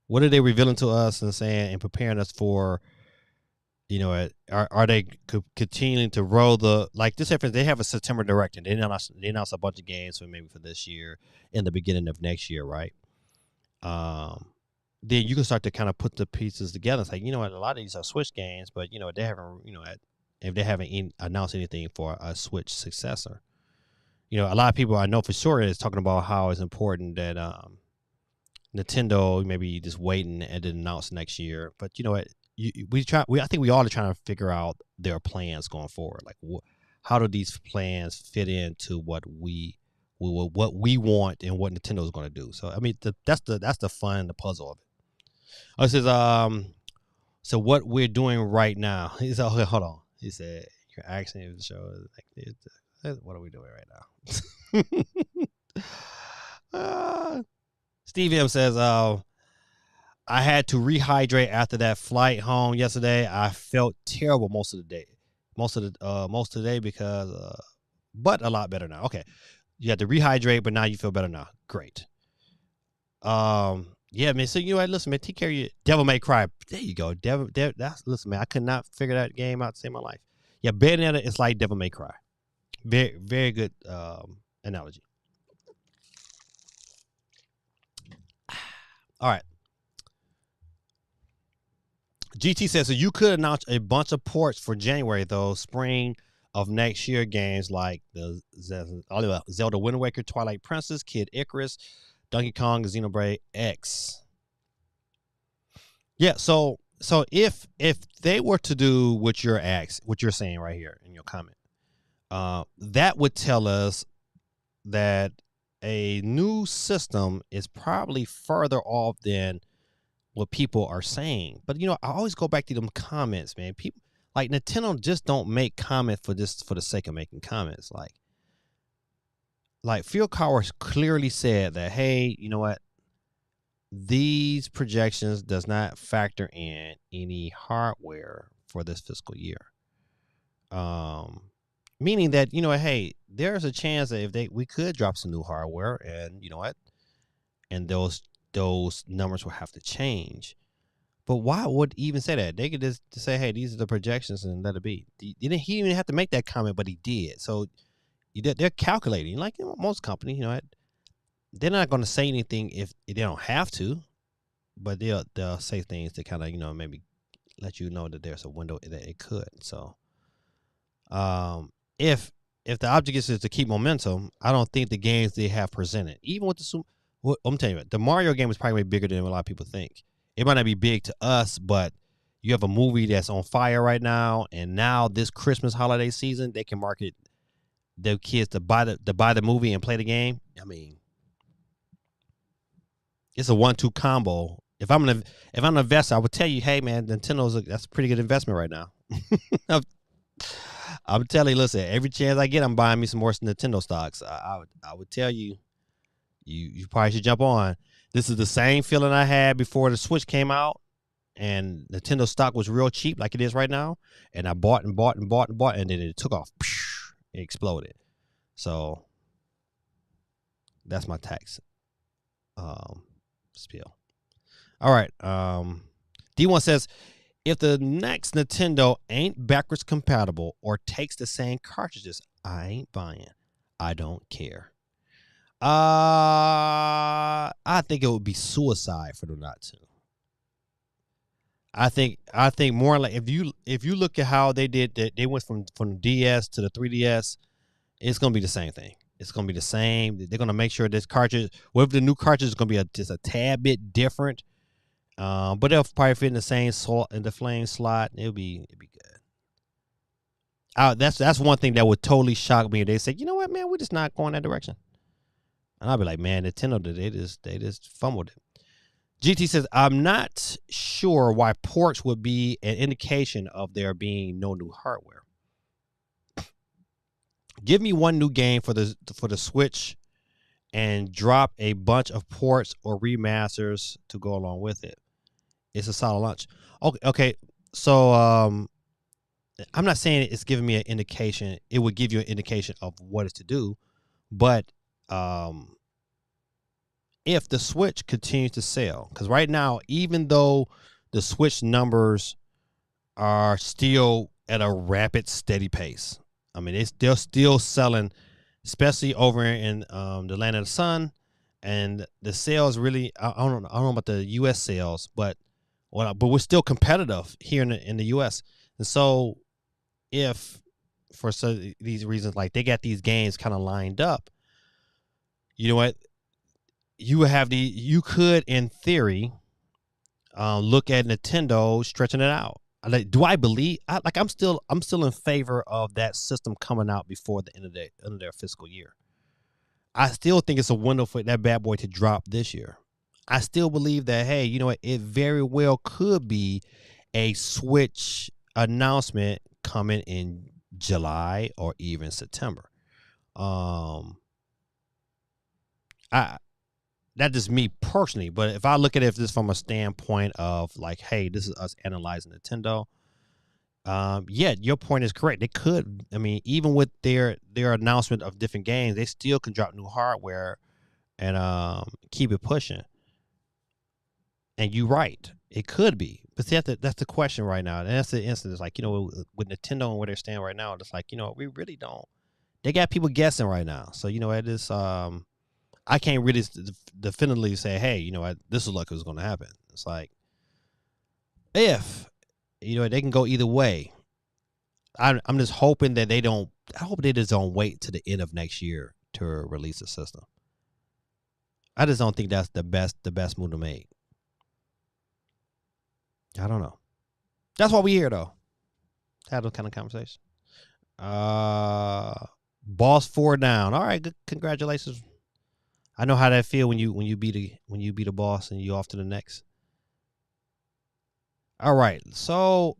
What are they revealing to us and saying and preparing us for? You know, are they continuing to roll like this? They have a September Direct, and they announce a bunch of games for this year in the beginning of next year, right? Then you can start to kind of put the pieces together. It's like, you know what, a lot of these are Switch games, but you know they haven't, if they haven't announced anything for a Switch successor. You know, a lot of people I know for sure is talking about how it's important that Nintendo maybe just waiting and then announce next year. But you know what, I think we all are trying to figure out their plans going forward. Like, how do these plans fit into what we want and what Nintendo is going to do? So I mean, that's the fun, the puzzle of it. Oh, it says, so what we're doing right now. He said, okay, hold on. He said, you're asking if the show is like, what are we doing right now? Steve M says, I had to rehydrate after that flight home yesterday. I felt terrible most of the day because, but a lot better now. Okay. You had to rehydrate, but now you feel better now. Great. Yeah, man. So, you know what? Listen, man, take care of you. Devil May Cry. There you go. Listen, man, I could not figure that game out to save my life. Yeah, Bayonetta is like Devil May Cry. Very, very good analogy. All right. GT says, so you could announce a bunch of ports for January, though, spring of next year games like the Zelda Wind Waker, Twilight Princess, Kid Icarus, Donkey Kong, Xenoblade X. Yeah, so if they were to do what you're saying right here in your comment, that would tell us that a new system is probably further off than what people are saying. But I always go back to them comments, man. People like Nintendo just don't make comments for the sake of making comments. Like Phil Collins clearly said that, hey, you know what? These projections does not factor in any hardware for this fiscal year. Meaning that, hey, there's a chance that we could drop some new hardware, and you know what? And those numbers will have to change. But why would even say that? They could just say, hey, these are the projections and let it be. He didn't even have to make that comment, but he did. So they're calculating. Like most companies, they're not going to say anything if they don't have to, but they'll say things to kind of, maybe let you know that there's a window that it could. So if the object is to keep momentum, I don't think the games they have presented, even with I'm telling you, the Mario game is probably way bigger than a lot of people think. It might not be big to us, but you have a movie that's on fire right now, and now this Christmas holiday season, they can market their kids to buy the movie and play the game. I mean, it's a 1-2 combo. If I'm an investor, I would tell you, hey man, that's a pretty good investment right now. I'm telling you, listen, every chance I get, I'm buying me some more Nintendo stocks. I would tell you, you probably should jump on. This is the same feeling I had before the Switch came out and Nintendo stock was real cheap like it is right now. And I bought and bought and bought and bought, and then it took off. It exploded. So that's my tax spiel. All right. D1 says, if the next Nintendo ain't backwards compatible or takes the same cartridges, I ain't buying. I don't care. I think it would be suicide for them not to. I think more like if you look at how they did that, they went from the DS to the 3DS, it's gonna be the same thing. It's gonna be the same. They're gonna make sure this cartridge, whatever the new cartridge is gonna be just a tad bit different. But they'll probably fit in the same slot in the flame slot. It'll be good. That's one thing that would totally shock me if they say, you know what, man, we're just not going that direction. And I'll be like, man, Nintendo, they just fumbled it. GT says, I'm not sure why ports would be an indication of there being no new hardware. Give me one new game for the Switch and drop a bunch of ports or remasters to go along with it. It's a solid launch. Okay. So I'm not saying it's giving me an indication. It would give you an indication of what it's to do, but if the Switch continues to sell, because right now, even though the Switch numbers are still at a rapid, steady pace, I mean, they're still selling, especially over in the Land of the Sun, and the sales really, I don't know about the U.S. sales, but we're still competitive here in the U.S. And so, if for these reasons, like they got these games kind of lined up, you know what? You could, in theory, look at Nintendo stretching it out. Like, do I believe? I'm still in favor of that system coming out before the end of their fiscal year. I still think it's a window for that bad boy to drop this year. I still believe that, hey, you know what? It very well could be a Switch announcement coming in July or even September. That's just me personally, but if I look at it this from a standpoint of like, hey, this is us analyzing Nintendo. Yeah, your point is correct. They could, I mean, even with their announcement of different games, they still can drop new hardware and keep it pushing. And you're right, it could be, But see, that's the question right now. And that's the instance. Like, with Nintendo and where they stand right now, it's like, we really don't. They got people guessing right now. So, it is, I can't really definitively say, hey, this is like what's going to happen. It's like, if, they can go either way. I'm just hoping that I hope they just don't wait to the end of next year to release the system. I just don't think that's the best move to make. I don't know. That's why we're here, though. Have those kind of conversation. Boss 4 down. All right, good. Congratulations. I know how that feel when you beat a boss and you off to the next. All right, so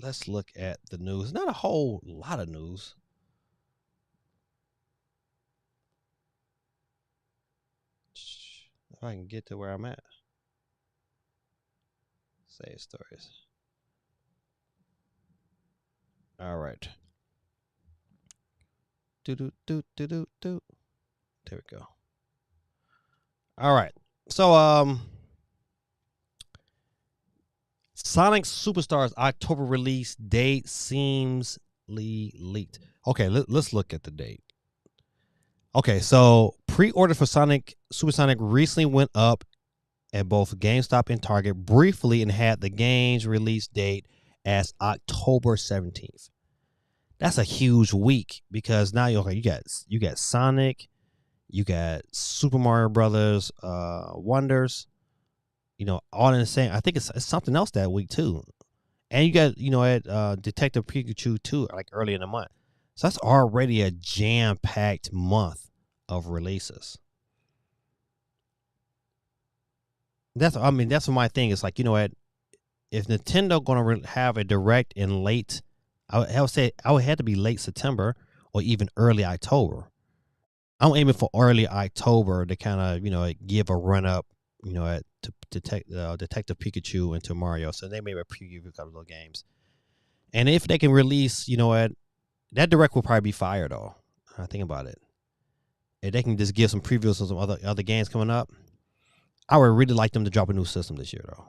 let's look at the news. Not a whole lot of news. If I can get to where I'm at. Save stories. All right. Do. There we go. All right. So Sonic Superstars October release date seems leaked. Okay, let's look at the date. Okay, so pre-order for Sonic Supersonic recently went up at both GameStop and Target briefly and had the game's release date as October 17th. That's a huge week because now you got Sonic, you got Super Mario Brothers Wonders, all in the same. I think it's something else that week too. And you got, at Detective Pikachu too, like early in the month. So that's already a jam-packed month of releases. That's what my thing is. Like, if Nintendo gonna have a direct in late, I would say I would have to be late September or even early October. I'm aiming for early October to kind of give a run up, at to Detective Pikachu into Mario. So they may preview a couple of games, and if they can release, that direct will probably be fire though. I think about it. If they can just give some previews of some other games coming up, I would really like them to drop a new system this year though.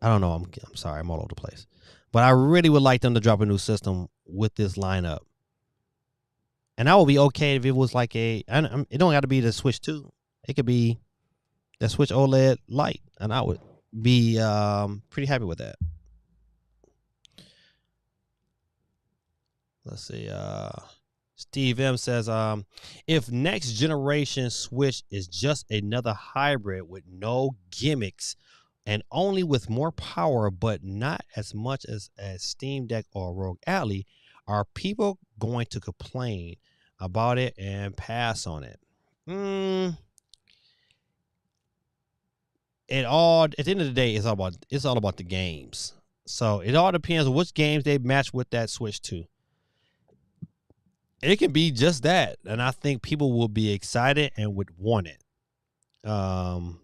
I don't know. I'm sorry. I'm all over the place. But I really would like them to drop a new system with this lineup. And I would be okay if it was like it don't got to be the Switch 2. It could be the Switch OLED Lite. And I would be pretty happy with that. Let's see. Steve M says, if next generation Switch is just another hybrid with no gimmicks and only with more power, but not as much as Steam Deck or Rogue Ally, are people going to complain about it and pass on it? At the end of the day, it's all about the games. So it all depends on which games they match with that Switch 2. It can be just that, and I think people will be excited and would want it. But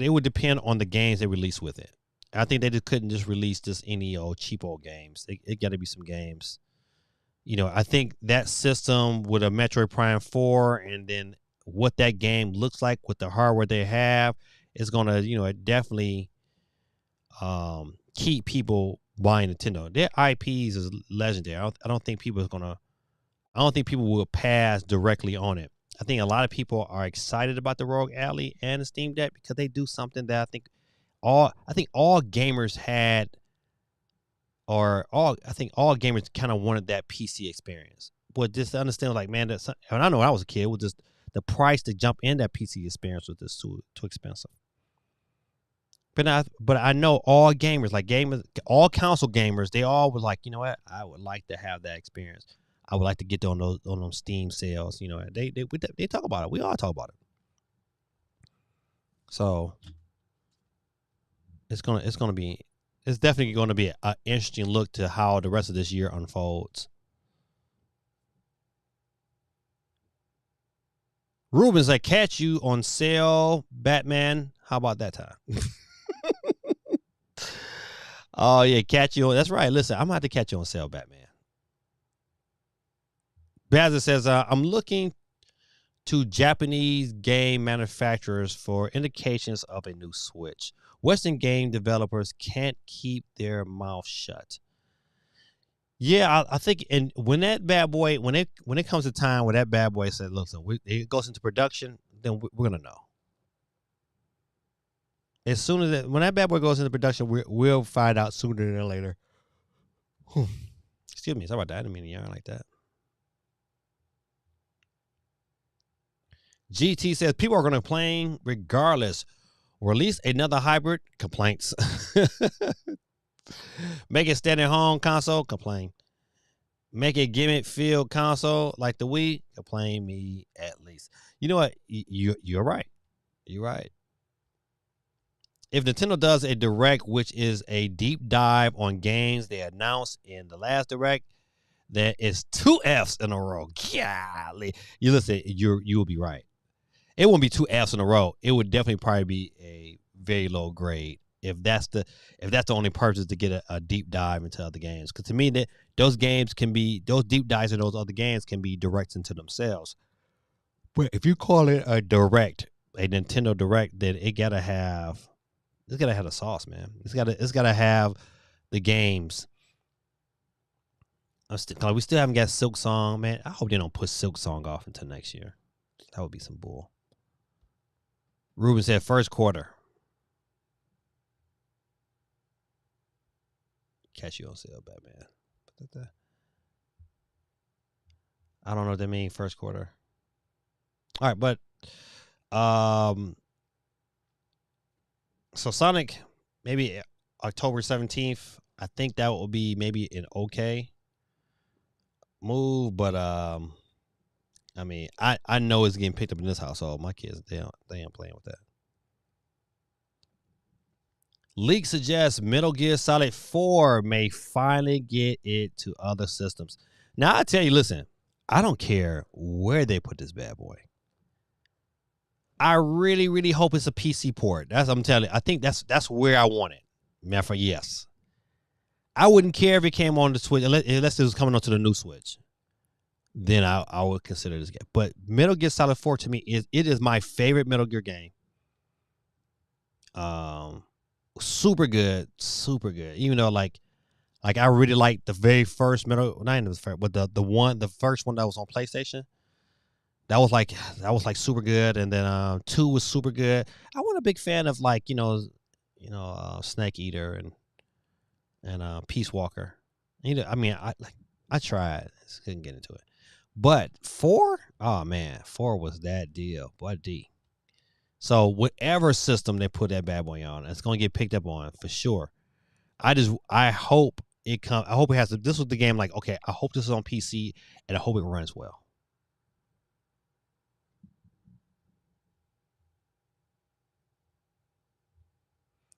it would depend on the games they release with it. I think they just couldn't just release just any old cheap old games. It got to be some games. I think that system with a Metroid Prime 4 and then what that game looks like with the hardware they have is going to, definitely keep people buying Nintendo. Their IPs is legendary. I don't think people will pass directly on it. I think a lot of people are excited about the Rogue Ally and the Steam Deck because they do something that I think all gamers had, I think all gamers kind of wanted that PC experience. But just understand, like, man, and I know when I was a kid, was just the price to jump in that PC experience was just too expensive. But I know all gamers, all console gamers, they all was like, you know what, I would like to have that experience. I would like to get on those Steam sales. They talk about it. We all talk about it. So it's definitely gonna be an interesting look to how the rest of this year unfolds. Ruben's like, catch you on sale, Batman. How about that time? Oh yeah, catch you. That's right. Listen, I'm gonna have to catch you on sale, Batman. Bazza says, I'm looking to Japanese game manufacturers for indications of a new Switch. Western game developers can't keep their mouth shut. Yeah, I think, and when that bad boy, when it comes to time where that bad boy said, "Look, so it goes into production," then we're gonna know. As soon as when that bad boy goes into production, we'll find out sooner than later. Excuse me, sorry about that. I didn't mean to yarn like that. GT says people are going to complain regardless. Release another hybrid, complaints. Make it stand at home console, complain. Make it gimmick field console like the Wii, complain me at least. You know what? You're right. You're right. If Nintendo does a direct, which is a deep dive on games they announced in the last direct, that is 2 Fs in a row. Golly. You listen, you will be right. It won't be 2 Fs in a row. It would definitely probably be a very low grade if that's the only purpose to get a deep dive into other games. Because to me, those deep dives in those other games can be directs into themselves. But if you call it a direct, a Nintendo direct, then it's gotta have the sauce, man. It's gotta have the games. We still haven't got Silk Song, man. I hope they don't push Silk Song off until next year. That would be some bull. Ruben said first quarter. Catch you on sale, Batman. I don't know what that means, first quarter. All right, but so Sonic, maybe October 17th. I think that will be maybe an okay move, but I mean, I know it's getting picked up in this household. My kids, they ain't playing with that. Leak suggests Metal Gear Solid 4 may finally get it to other systems. Now, I tell you, listen, I don't care where they put this bad boy. I really, really hope it's a PC port. I'm telling you. I think that's where I want it. Matter for yes. I wouldn't care if it came on the Switch, unless it was coming onto the new Switch. Then I would consider this game. But Metal Gear Solid 4 to me is my favorite Metal Gear game. Super good. Even though like I really liked the very first Metal, not even the first, but the first one that was on PlayStation. That was like super good, and then 2 was super good. I wasn't a big fan of like Snake Eater and Peace Walker. I mean, I tried, just couldn't get into it. But 4, oh man, 4 was that deal, buddy. So whatever system they put that bad boy on, it's gonna get picked up on for sure. I hope it comes. I hope it has. This was the game. Like, okay, I hope this is on PC, and I hope it runs well.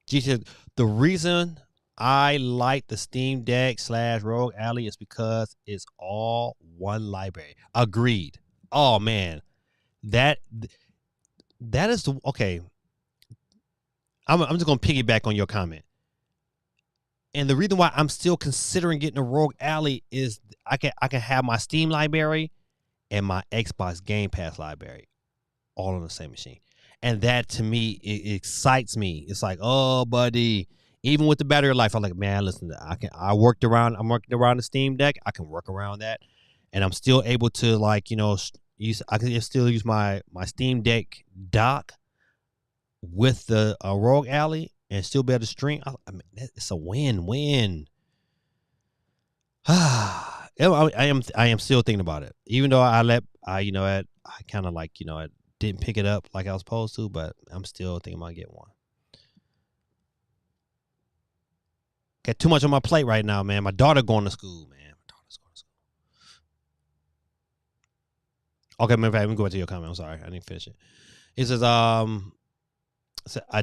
G said the reason I like the Steam Deck / Rogue Ally is because it's all one library. Agreed. Oh man, that is the okay. I'm just gonna piggyback on your comment. And the reason why I'm still considering getting a Rogue Ally is I can have my Steam library and my Xbox Game Pass library all on the same machine. And that to me, it excites me. It's like, oh, buddy, even with the battery life, I'm like, man, listen, I'm working around the Steam Deck. I can work around that. And I'm still able to I can still use my Steam Deck dock with the Rogue Ally and still be able to stream. I mean, it's a win-win. I am still thinking about it, even though I kind of I didn't pick it up like I was supposed to, but I'm still thinking about getting one. Got too much on my plate right now, man. My daughter going to school, man. Okay, matter of fact, let me go back to your comment. I'm sorry, I didn't finish it. It says, I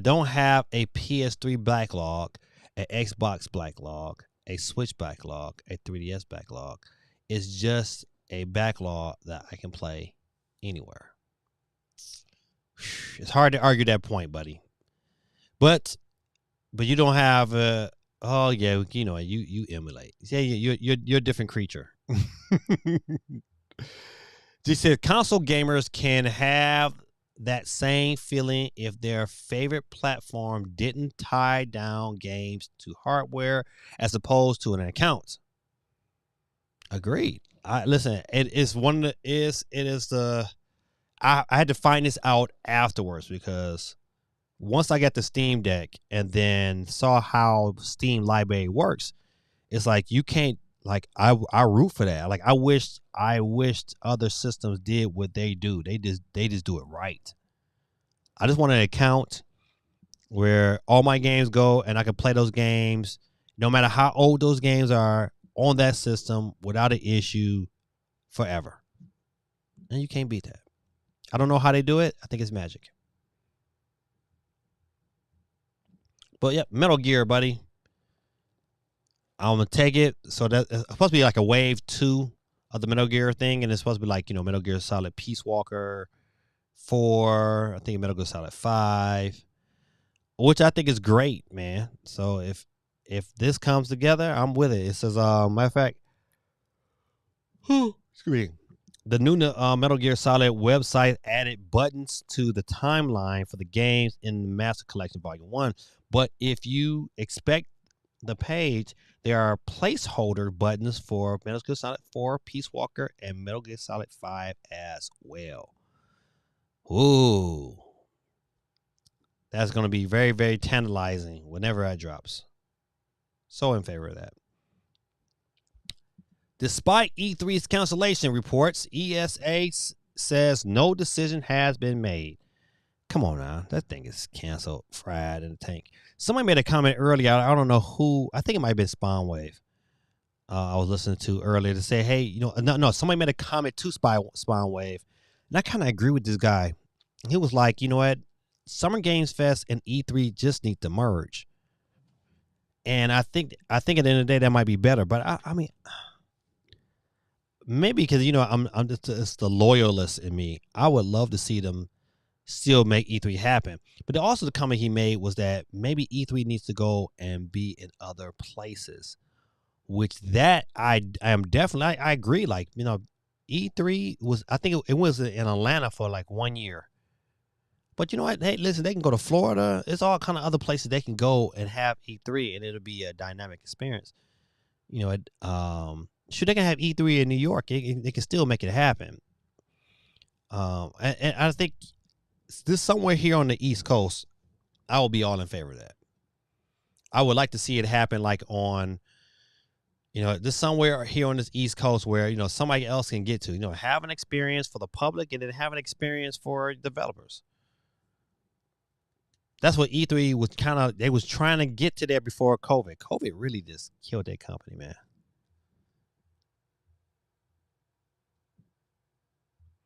don't have a PS3 backlog, an Xbox backlog, a Switch backlog, a 3DS backlog. It's just a backlog that I can play anywhere. It's hard to argue that point, buddy. But you don't have oh yeah, you emulate. Yeah, you're a different creature. They said console gamers can have that same feeling if their favorite platform didn't tie down games to hardware as opposed to an account. Agreed. I listen. It is one of the is it is the. I had to find this out afterwards because once I got the Steam Deck and then saw how Steam Library works, it's like you can't like I root for that. Like I wished other systems did what they do. They just do it right. I just want an account where all my games go and I can play those games no matter how old those games are on that system without an issue forever. And you can't beat that. I don't know how they do it. I think it's magic. But yeah, Metal Gear, buddy. I'm gonna take it. So that it's supposed to be like a wave 2 of the Metal Gear thing, and it's supposed to be like, Metal Gear Solid Peace Walker 4. I think Metal Gear Solid 5, which I think is great, man. So if this comes together, I'm with it. It says, matter of fact, excuse me. The new Metal Gear Solid website added buttons to the timeline for the games in the Master Collection Volume 1. But if you expect the page, there are placeholder buttons for Metal Gear Solid 4, Peace Walker, and Metal Gear Solid 5 as well. Ooh. That's going to be very, very tantalizing whenever that drops. So in favor of that. Despite E3's cancellation reports, ESA says no decision has been made. Come on now. That thing is canceled, fried in the tank. Somebody made a comment earlier. I don't know who. I think it might have been Spawn Wave. I was listening to earlier to say, hey, no, somebody made a comment to Spawn Wave. And I kind of agree with this guy. He was like, you know what? Summer Games Fest and E3 just need to merge. And I think at the end of the day, that might be better. But I mean, maybe because, I'm just, it's the loyalist in me. I would love to see them still make E3 happen. But also the comment he made was that maybe E3 needs to go and be in other places, which that I am definitely, I agree. Like, E3 was, I think it was in Atlanta for like 1 year. But you know what? Hey, listen, they can go to Florida. It's all kind of other places they can go and have E3, and it'll be a dynamic experience. Should they can have E3 in New York, they can still make it happen. And I think this somewhere here on the East Coast, I will be all in favor of that. I would like to see it happen like on, this somewhere here on this East Coast where, somebody else can get to, have an experience for the public and then have an experience for developers. That's what E3 was they was trying to get to there before COVID. COVID really just killed that company, man.